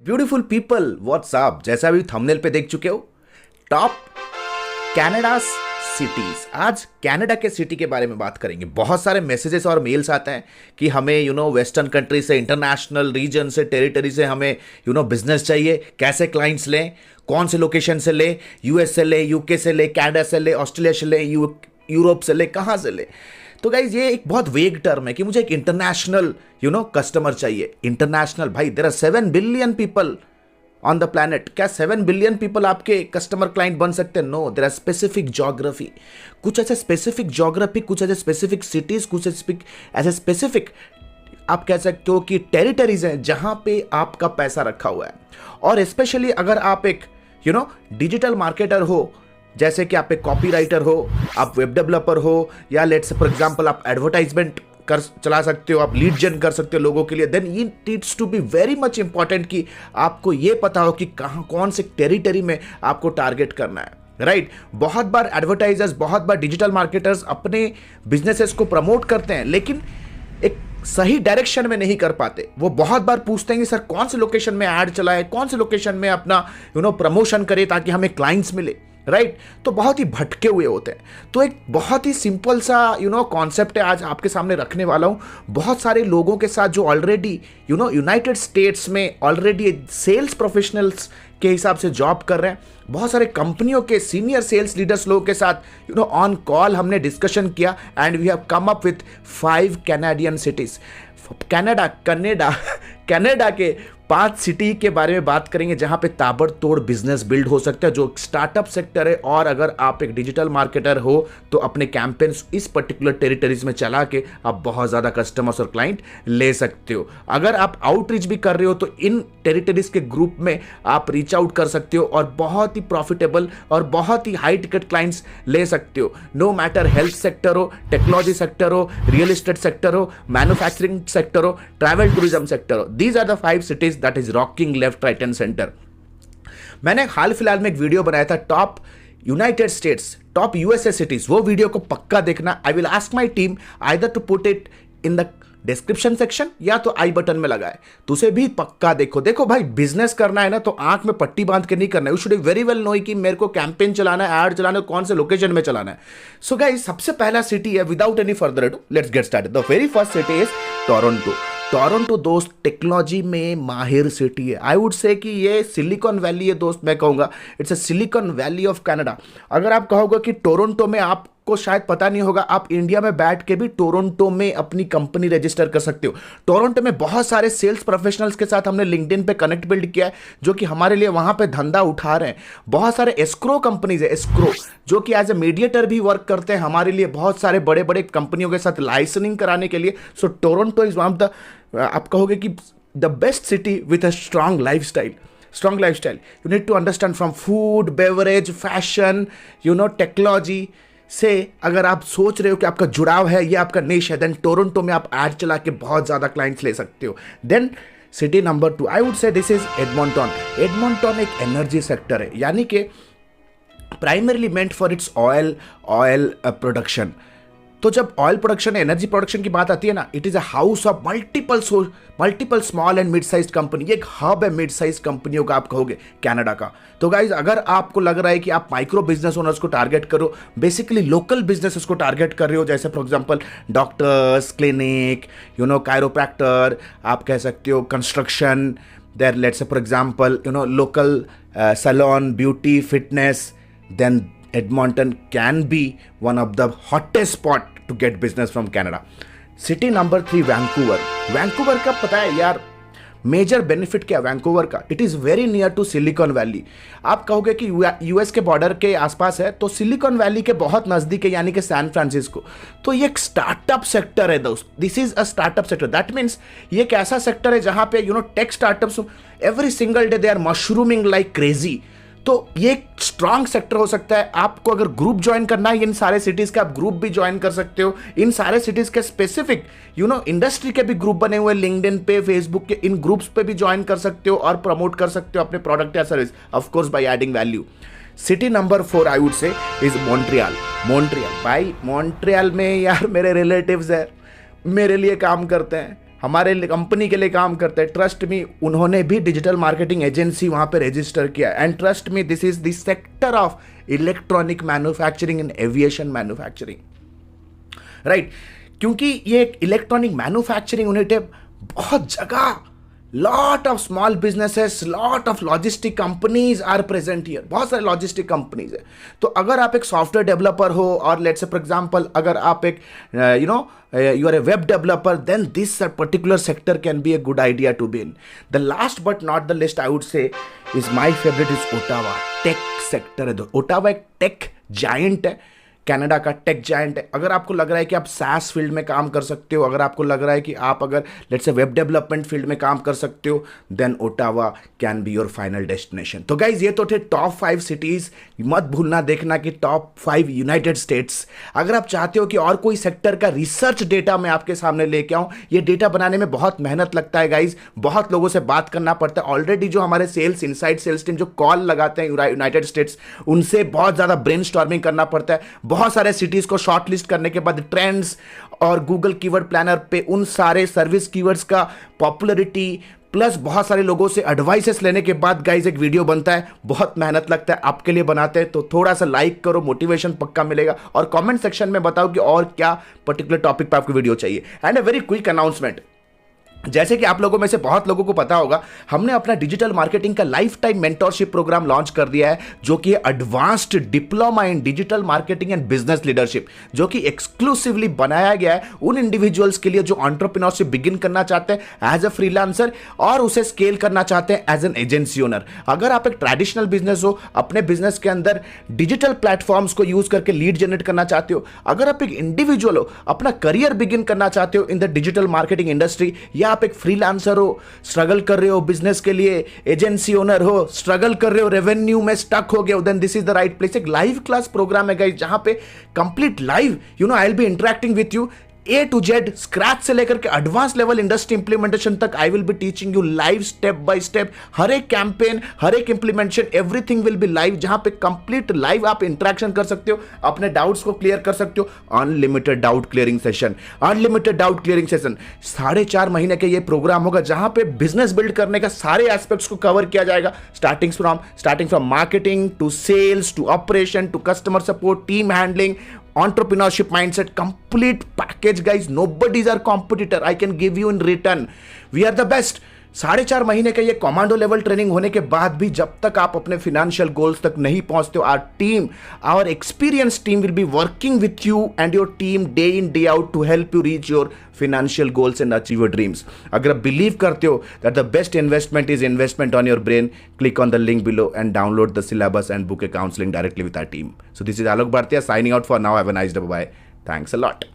Beautiful people WhatsApp, जैसा भी thumbnail पे देख चुके हो, टॉप कनाडा सिटीज। आज कनाडा के सिटी के बारे में बात करेंगे। बहुत सारे मैसेजेस और मेल्स आते हैं कि हमें वेस्टर्न कंट्री से, इंटरनेशनल रीजन से, टेरिटरी से हमें बिजनेस चाहिए। कैसे क्लाइंट्स लें, कौन से लोकेशन से ले, यूएस से ले, यूके से ले, कनाडा से ले, ऑस्ट्रेलिया से ले, यूरोप से ले, कहाँ से ले। तो गाइज ये एक बहुत वेग टर्म है कि मुझे एक इंटरनेशनल कस्टमर चाहिए। इंटरनेशनल भाई, there are 7 billion people on the planet. क्या 7 बिलियन पीपल आपके कस्टमर क्लाइंट बन सकते हैं? No, there are specific geography. कुछ ऐसे स्पेसिफिक ज्योग्राफी, कुछ ऐसे स्पेसिफिक सिटीज, कुछ ऐसे स्पेसिफिक आप कह सकते हो कि टेरिटरीज हैं जहां पे आपका पैसा रखा हुआ है। और स्पेशली अगर आप एक डिजिटल मार्केटर हो, जैसे कि आप एक कॉपी राइटर हो, आप वेब डेवलपर हो, या लेट्स फॉर एग्जांपल आप एडवर्टाइजमेंट कर चला सकते हो, आप लीड जन कर सकते हो लोगों के लिए, then it needs to be very much important कि आपको ये पता हो कि कहाँ, कौन से टेरिटरी में आपको टारगेट करना है, राइट। बहुत बार एडवर्टाइजर्स, बहुत बार डिजिटल मार्केटर्स अपने बिजनेसेस को प्रमोट करते हैं, लेकिन एक सही डायरेक्शन में नहीं कर पाते। वो बहुत बार पूछते हैं कि सर कौन से लोकेशन में ऐड चलाए, कौन से लोकेशन में अपना प्रमोशन करे ताकि हमें क्लाइंट्स मिले, राइट। तो बहुत ही भटके हुए होते हैं। तो एक बहुत ही सिंपल सा कॉन्सेप्ट है आज आपके सामने रखने वाला हूं। बहुत सारे लोगों के साथ जो ऑलरेडी यूनाइटेड स्टेट्स में ऑलरेडी सेल्स प्रोफेशनल्स के हिसाब से जॉब कर रहे हैं, बहुत सारे कंपनियों के सीनियर सेल्स लीडर्स लोगों के साथ ऑन कॉल हमने डिस्कशन किया, and we have come up with 5 Canadian cities. Canada के 5 सिटी के बारे में बात करेंगे जहां पे ताबड़तोड़ बिजनेस बिल्ड हो सकता है, जो स्टार्टअप सेक्टर है। और अगर आप एक डिजिटल मार्केटर हो तो अपने कैंपेन्स इस पर्टिकुलर टेरिटरीज में चला के आप बहुत ज़्यादा कस्टमर्स और क्लाइंट ले सकते हो। अगर आप आउटरीच भी कर रहे हो तो इन टेरिटरीज के ग्रुप में आप रीच आउट कर सकते हो और बहुत ही प्रॉफिटेबल और बहुत ही हाई टिकट क्लाइंट्स ले सकते हो। नो मैटर हेल्थ सेक्टर हो, टेक्नोलॉजी सेक्टर हो, रियल एस्टेट सेक्टर हो, मैन्युफैक्चरिंग सेक्टर हो, ट्रैवल टूरिज्म सेक्टर हो। These are the 5 cities that is rocking left, right and center। मैंने हाल फिलहाल में एक वीडियो बनाया था, top United States, top USA cities. वो वीडियो को पक्का देखना। I will ask my team either to put it in the description section या तो आई बटन में लगाए, तो उसे भी पक्का देखो। देखो भाई, बिजनेस करना है ना तो आंख में पट्टी बांध के नहीं करना है। You should very well know कि मेरे को कैंपेन चलाना है, एड चलाना है, कौन से लोकेशन में चलाना है। सो गाइस, सबसे पहला सिटी है, without any further ado let's get started. The very first city is Toronto. Toronto दोस्त टेक्नोलॉजी में माहिर सिटी है। आई वुड से कि ये सिलिकॉन वैली है दोस्त, मैं कहूँगा it's a silicon valley of Canada. अगर आप कहोगे कि टोरंटो में, आपको शायद पता नहीं होगा, आप इंडिया में बैठ के भी टोरंटो में अपनी कंपनी रजिस्टर कर सकते हो। टोरंटो में बहुत सारे सेल्स प्रोफेशनल्स के साथ हमने लिंक्डइन पे कनेक्ट बिल्ड किया है, जो कि हमारे लिए वहाँ पे धंधा उठा रहे हैं। बहुत सारे एस्क्रो कंपनीज है, एस्क्रो, जो कि एज ए मीडिएटर भी वर्क करते हैं हमारे लिए, बहुत सारे बड़े बड़े कंपनियों के साथ लाइसेंसिंग कराने के लिए। So Toronto is one of the, आप कहोगे कि the best city with a strong lifestyle. Strong lifestyle, you need to understand from food, beverage, fashion, technology से अगर आप सोच रहे हो कि आपका जुड़ाव है, ये आपका निश है, देन टोरंटो में आप ऐड चला के बहुत ज़्यादा क्लाइंट्स ले सकते हो। Then city number 2, I would say this is Edmonton. Edmonton एक एनर्जी सेक्टर है, यानी कि primarily meant for its oil production. तो जब ऑयल प्रोडक्शन, एनर्जी प्रोडक्शन की बात आती है ना, it is a house of multiple small and mid size company. एक हब है मिड साइज कंपनियों का, आप कहोगे कनाडा का। तो गाइज, अगर आपको लग रहा है कि आप माइक्रो बिजनेस ओनर्स को टारगेट करो, बेसिकली लोकल बिजनेसेस को टारगेट कर रहे हो, जैसे for example doctors, clinic, chiropractor, आप कह सकते हो construction, there let's say for example local salon, beauty, fitness, then Edmonton can be one of the hottest spot to get business from Canada। City number 3 Vancouver. Vancouver का पता है यार major benefit क्या है वैंकूवर का? It is very near to Silicon Valley. आप कहोगे कि यूएस के बॉर्डर के आसपास है, तो सिलिकॉन वैली के बहुत नज़दीक है, यानी कि सैन फ्रांसिस्को। तो ये एक स्टार्टअप सेक्टर है दोस्त, this is a startup sector. That means ये एक ऐसा सेक्टर है जहाँ पे tech startups every single day they are mushrooming like crazy. तो ये एक स्ट्रांग सेक्टर हो सकता है। आपको अगर ग्रुप ज्वाइन करना है इन सारे सिटीज के, आप ग्रुप भी ज्वाइन कर सकते हो। इन सारे सिटीज के स्पेसिफिक इंडस्ट्री के भी ग्रुप बने हुए, लिंक्डइन पे, फेसबुक के, इन ग्रुप्स पे भी ज्वाइन कर सकते हो और प्रमोट कर सकते हो अपने प्रोडक्ट या service, of course by adding value. City number 4 I would से इज मॉन्ट्रियल। मॉन्ट्रियल भाई, मॉन्ट्रियल में यार मेरे रिलेटिव्स है, मेरे लिए काम करते हैं। हमारे कंपनी के लिए काम करते हैं, ट्रस्ट मी, उन्होंने भी डिजिटल मार्केटिंग एजेंसी वहाँ पे रजिस्टर किया। And trust me, this is the sector of electronic manufacturing and aviation manufacturing, right. क्योंकि ये एक इलेक्ट्रॉनिक मैन्युफैक्चरिंग यूनिट है, बहुत जगह lot of small businesses, lot of logistic companies are present here, बहुत सारे लॉजिस्टिक कंपनीज है। तो अगर आप एक सॉफ्टवेयर डेवलपर हो और लेट्स से फॉर एग्जांपल अगर आप एक you are a web developer, then this particular sector can be a good idea to be in. The last but not the least I would say is my favorite is Ottawa, tech sector है। Ottawa एक tech giant है, Canada का tech giant है। अगर आपको लग रहा है कि आप SaaS फील्ड में काम कर सकते हो, अगर आपको लग रहा है कि आप अगर let's say web development field में काम कर सकते हो, then Ottawa can be your final destination. तो गाइज ये तो थे टॉप 5 सिटीज, मत भूलना देखना कि टॉप 5 यूनाइटेड स्टेट्स। अगर आप चाहते हो कि और कोई सेक्टर का रिसर्च डेटा मैं आपके सामने लेके आऊं, ये डेटा बनाने में बहुत मेहनत लगता है गाइज, बहुत लोगों से बात करना पड़ता है। ऑलरेडी जो हमारे सेल्स इनसाइड सेल्स टीम जो कॉल लगाते हैं यूनाइटेड स्टेट्स, उनसे बहुत ज्यादा ब्रेनस्टॉर्मिंग करना पड़ता है। बहुत सारे सिटीज को शॉर्टलिस्ट करने के बाद ट्रेंड्स और गूगल कीवर्ड प्लानर पे उन सारे सर्विस कीवर्ड्स का पॉपुलैरिटी प्लस बहुत सारे लोगों से एडवाइसेस लेने के बाद गाइज एक वीडियो बनता है। बहुत मेहनत लगता है, आपके लिए बनाते हैं। तो थोड़ा सा लाइक करो, मोटिवेशन पक्का मिलेगा, और कमेंट सेक्शन में बताओ कि और क्या पर्टिकुलर टॉपिक पे आपको वीडियो चाहिए। And a very quick announcement, जैसे कि आप लोगों में से बहुत लोगों को पता होगा, हमने अपना डिजिटल मार्केटिंग का life time mentorship program launch कर दिया है, जो कि advanced diploma in digital marketing and business leadership, जो कि एक्सक्लूसिवली बनाया गया है उन इंडिविजुअल्स के लिए जो एंटरप्रेन्योरशिप बिगिन करना चाहते हैं एज अ फ्रीलांसर और उसे स्केल करना चाहते हैं एज एन एजेंसी ओनर। अगर आप एक ट्रेडिशनल बिजनेस हो, अपने बिजनेस के अंदर डिजिटल प्लेटफॉर्म्स को यूज करके लीड जनरेट करना चाहते हो, अगर आप एक इंडिविजुअल हो, अपना करियर बिगिन करना चाहते हो in the digital marketing industry, या आप एक फ्रीलांसर हो, स्ट्रगल कर रहे हो बिजनेस के लिए, एजेंसी ओनर हो, स्ट्रगल कर रहे हो, रेवेन्यू में स्टक हो गए हो, then this is the right place. एक लाइव क्लास प्रोग्राम है गाइस, जहां पे complete live I will be interacting with you, A to Z, scratch से लेकर के एडवांस लेवल इंडस्ट्री इंप्लीमेंटेशन तक। I will be teaching you live step by step, हर एक कैंपेन, हर एक implementation, everything will be live, जहां पे कंप्लीट लाइव आप इंटरेक्शन कर सकते हो, अपने डाउट्स को क्लियर कर सकते हो। Unlimited doubt clearing session, unlimited doubt clearing session, 4.5 महीने का ये प्रोग्राम होगा, जहां पे बिजनेस बिल्ड करने का सारे एस्पेक्ट्स को कवर किया जाएगा, starting from marketing to sales to operation to customer support, team handling, entrepreneurship mindset, complete package guys. Nobody's our competitor. I can give you in return. We are the best. 4.5 महीने का ये commando level training होने के बाद भी जब तक आप अपने फाइनेंशियल गोल्स तक नहीं पहुंचते हो, our experience team will be working with you and your team day in day out to help you reach your financial goals and achieve your dreams. अगर आप बिलीव करते हो that the best investment is investment on your brain, click on the link below and download the syllabus and book a counseling directly with our team. So this is Alok Bhartia signing out for now. Have a nice day. Bye. Thanks a lot.